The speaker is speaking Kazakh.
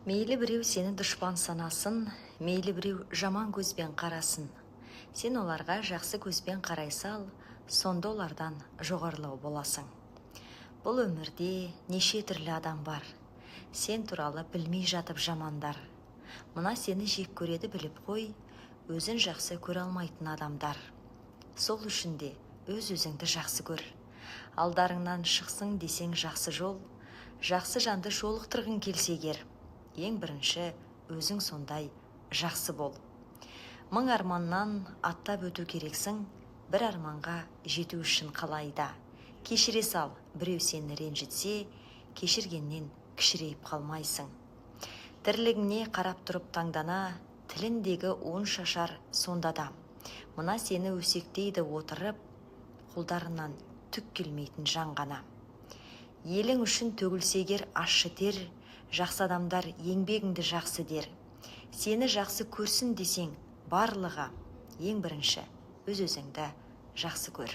Мейлі біреу сені дұшпан санасын, мейлі біреу жаман көзбен қарасын. Сен оларға жақсы көзбен қарай сал, сонда олардан жоғарылау боласың. Бұл өмірде неше түрлі адам бар. Сен туралы білмей жатып жамандар. Мына сені жек көреді біліп қой, өзін жақсы көре алмайтын адамдар. Сол үшін де өз-өзіңді жақсы көр. Алдарыңнан шықсын десең жақсы жол, жақсы жанды жолықтырғың келсе егер, ең бірінші өзің сондай жақсы бол. Мың арманнан аттап өту керексің, бір арманға жету үшін қалайда. Кешіре сал, біреу сені ренжітсе, кешіргеннен кішірейіп қалмайсың. Тірлігіңе қарап тұрып таңдана, тіліндегі уын шашар сонда да. Мына сені өсектейді отырып, қолдарынан түк келмейтін жан ғана. Елің үшін төгілсегер ащы тер, жақсы адамдар еңбегіңді жақсы дер. Сені жақсы көрсін десең, барлығы ең бірінші өз-өзіңді жақсы көр.